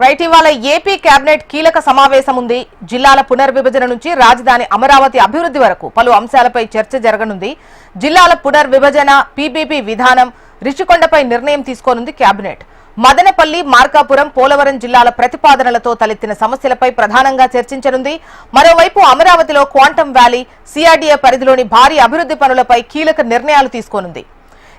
Right, ఇవాళ AP cabinet కీలక సమావేశం ఉంది. జిల్లాల పునర్విభజన నుంచి రాజధాని అమరావతి అభివృద్ధి వరకు పలు అంశాలపై చర్చ జరగనుంది. జిల్లాల పునర్విభజన, పీపీపీ విధానం, రిషికొండపై నిర్ణయం తీసుకోనుంది కేబినెట్. మదనపల్లి, మార్కాపురం, పోలవరం జిల్లాల ప్రతిపాదనలతో తలెత్తిన సమస్యలపై ప్రధానంగా చర్చించనుంది. మరోవైపు అమరావతిలో క్వాంటమ్ వ్యాలీ, సిఆర్డీఏ పరిధిలోని భారీ అభివృద్ధి పనులపై కీలక నిర్ణయాలు తీసుకోనుంది.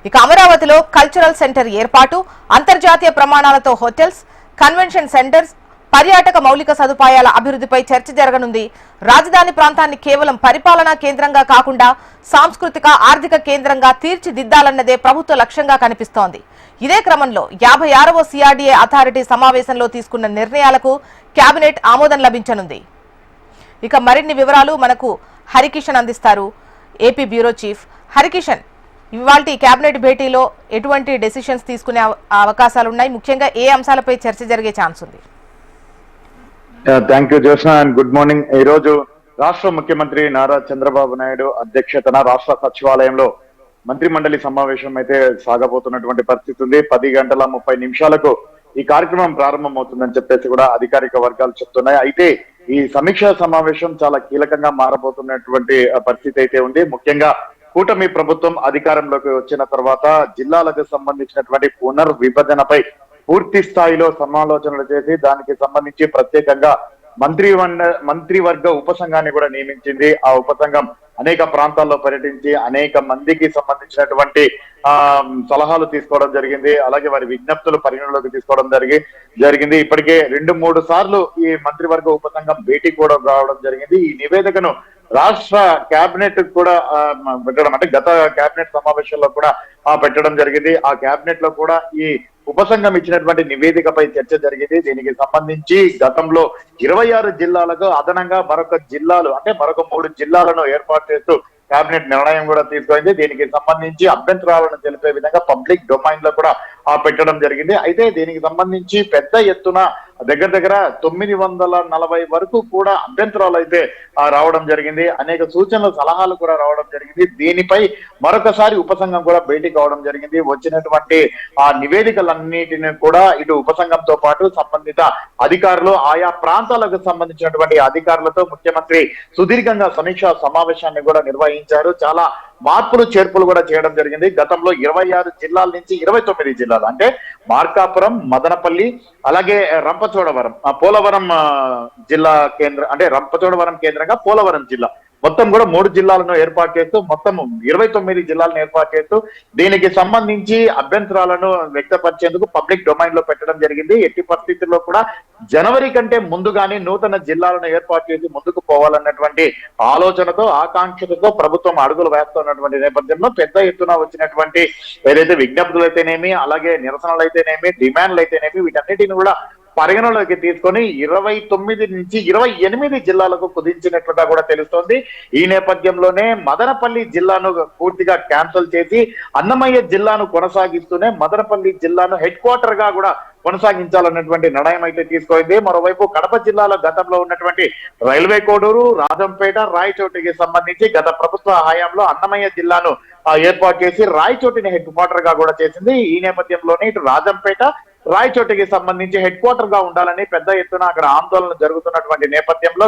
ఇక అమరావతిలో కల్చరల్ సెంటర్ ఏర్పాటు, అంతర్జాతీయ ప్రమాణాలతో హోటల్స్, కన్వెన్షన్ సెంటర్స్, పర్యాటక మౌలిక సదుపాయాల అభివృద్ధిపై చర్చ జరగనుంది. రాజధాని ప్రాంతాన్ని కేవలం పరిపాలనా కేంద్రంగా కాకుండా సాంస్కృతిక, ఆర్థిక కేంద్రంగా తీర్చిదిద్దాలన్నదే ప్రభుత్వ లక్ష్యంగా కనిపిస్తోంది. ఇదే క్రమంలో 56వ సిఆర్డీఏ అథారిటీ సమావేశంలో తీసుకున్న నిర్ణయాలకు కేబినెట్ ఆమోదం లభించనుంది. ఇక మరిన్ని వివరాలు మనకు హరికిషన్ అందిస్తారు, ఏపీ బ్యూరో చీఫ్. హరికిషన్, ఇవాల్టి కేబినెట్ భేటీలో ఎటువంటి డెసిషన్స్ తీసుకునే అవకాశాలు ఉన్నాయి? ముఖ్యంగా ఏ అంశాలపై చర్చ జరిగే ఛాన్స్ ఉంది? Thank you Jyotsna and good morning. ఈ రోజు రాష్ట్ర ముఖ్యమంత్రి నారా చంద్రబాబు నాయుడు అధ్యక్షతన రాష్ట్ర సచివాలయంలో మంత్రి మండలి సమావేశం అయితే సాగబోతున్నటువంటి పరిస్థితి ఉంది. 10:30 ఈ కార్యక్రమం ప్రారంభమవుతుందని చెప్పేసి కూడా అధికారిక వర్గాలు చెప్తున్నాయి. అయితే ఈ సమీక్షా సమావేశం చాలా కీలకంగా మారబోతున్నటువంటి పరిస్థితి అయితే ఉంది. ముఖ్యంగా కూటమి ప్రభుత్వం అధికారంలోకి వచ్చిన తర్వాత జిల్లాలకు సంబంధించినటువంటి పునర్విభజనపై పూర్తి స్థాయిలో సమాలోచనలు చేసి దానికి సంబంధించి ప్రత్యేకంగా మంత్రివర్గ ఉపసంఘాన్ని కూడా నియమించింది. ఆ ఉపసంఘం అనేక ప్రాంతాల్లో పర్యటించి అనేక మందికి సంబంధించినటువంటి సలహాలు తీసుకోవడం జరిగింది. అలాగే వారి విజ్ఞప్తులు పరిగణలోకి తీసుకోవడం జరిగింది. ఇప్పటికే 2-3 సార్లు ఈ మంత్రివర్గ ఉపసంఘం భేటీ కూడా రావడం జరిగింది. ఈ నివేదికను రాష్ట్ర కేబినెట్ కూడా పెట్టడం, అంటే గత కేబినెట్ సమావేశంలో కూడా పెట్టడం జరిగింది. ఆ కేబినెట్ లో కూడా ఈ ఉపసంఘం ఇచ్చినటువంటి నివేదికపై చర్చ జరిగింది. దీనికి సంబంధించి గతంలో 26 జిల్లాలకు అదనంగా మరొక 3 జిల్లాలను ఏర్పాటు చేస్తూ కేబినెట్ నిర్ణయం కూడా తీసుకుంది. దీనికి సంబంధించి అభ్యంతరాలను తెలిపే విధంగా పబ్లిక్ డొమైన్ లో కూడా పెట్టడం జరిగింది. అయితే దీనికి సంబంధించి పెద్ద ఎత్తున దగ్గర 940 వరకు కూడా అభ్యంతరాలు అయితే రావడం జరిగింది. అనేక సూచనలు, సలహాలు కూడా రావడం జరిగింది. దీనిపై మరొకసారి ఉపసంఘం కూడా భేటీ కావడం జరిగింది. వచ్చినటువంటి ఆ నివేదికలన్నిటిని కూడా ఇటు ఉపసంఘంతో పాటు సంబంధిత అధికారులు, ఆయా ప్రాంతాలకు సంబంధించినటువంటి అధికారులతో ముఖ్యమంత్రి సుదీర్ఘంగా సమీక్షా సమావేశాన్ని కూడా నిర్వహించారు. చాలా మార్పులు, చేర్పులు కూడా చేయడం జరిగింది. గతంలో 26 జిల్లాల నుంచి 29 జిల్లాలు, అంటే మార్కాపురం, మదనపల్లి, అలాగే రంపచోడవరం, పోలవరం జిల్లా కేంద్రం, అంటే రంపచోడవరం కేంద్రంగా పోలవరం జిల్లా, మొత్తం కూడా 3 జిల్లాలను ఏర్పాటు చేస్తూ మొత్తం 29 జిల్లాలను ఏర్పాటు చేస్తూ దీనికి సంబంధించి అభ్యంతరాలను వ్యక్తపరిచేందుకు పబ్లిక్ డొమైన్ లో పెట్టడం జరిగింది. ఎట్టి పరిస్థితుల్లో కూడా జనవరి కంటే ముందుగానే నూతన జిల్లాలను ఏర్పాటు చేసి ముందుకు పోవాలన్నటువంటి ఆలోచనతో, ఆకాంక్షలతో ప్రభుత్వం అడుగులు వేస్తున్నటువంటి నేపథ్యంలో పెద్ద ఎత్తున వచ్చినటువంటి ఏదైతే విజ్ఞప్తులు అయితేనేమి, అలాగే నిరసనలు అయితేనేమి, డిమాండ్లు అయితేనేమి, వీటన్నిటిని కూడా పరిగణలోకి తీసుకొని 29 నుంచి 28 జిల్లాలకు కుదించినట్లుగా కూడా తెలుస్తోంది. ఈ నేపథ్యంలోనే మదనపల్లి జిల్లాను పూర్తిగా క్యాన్సిల్ చేసి అన్నమయ్య జిల్లాను కొనసాగిస్తూనే మదనపల్లి జిల్లాను హెడ్ క్వార్టర్ గా కూడా కొనసాగించాలన్నటువంటి నిర్ణయం అయితే తీసుకుంది. మరోవైపు కడప జిల్లాలో గతంలో ఉన్నటువంటి రైల్వే కోడూరు, రాజంపేట, రాయచోటికి సంబంధించి గత ప్రభుత్వ హయాంలో అన్నమయ్య జిల్లాను ఏర్పాటు చేసి రాయచోటిని హెడ్ క్వార్టర్ గా కూడా చేసింది. ఈ నేపథ్యంలోనే ఇటు రాజంపేట, రాయచోటికి సంబంధించి హెడ్ క్వార్టర్ గా ఉండాలని పెద్ద ఎత్తున అక్కడ ఆందోళన జరుగుతున్నటువంటి నేపథ్యంలో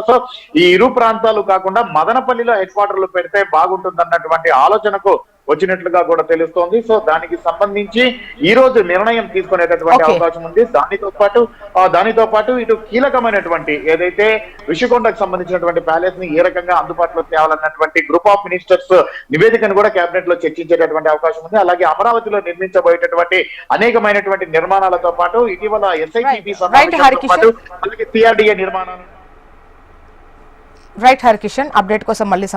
ఈ ఇరు ప్రాంతాలు కాకుండా మదనపల్లిలో హెడ్ క్వార్టర్లు పెడితే బాగుంటుందన్నటువంటి ఆలోచనకు వచ్చినట్లుగా కూడా తెలుస్తోంది. సో దానికి సంబంధించి ఈ రోజు నిర్ణయం తీసుకునేటటువంటి అవకాశం ఉంది. దానితో పాటు ఇటు కీలకమైనటువంటి ఏదైతే రిషికొండకు సంబంధించినటువంటి ప్యాలెస్ ని ఏ రకంగా అందుబాటులో తేవాలన్నటువంటి గ్రూప్ ఆఫ్ మినిస్టర్స్ నివేదికను కూడా కేబినెట్ లో చర్చించేటటువంటి అవకాశం ఉంది. అలాగే అమరావతిలో నిర్మించబోయేటటువంటి అనేకమైనటువంటి నిర్మాణాలతో పాటు ఇటీవల ఎస్ఐటిపి సమావేశంతో పాటు అలాగే సిఆర్డీఏ నిర్మాణాలు. రైట్ హరికిషన్, అప్డేట్ కోసం మళ్ళీ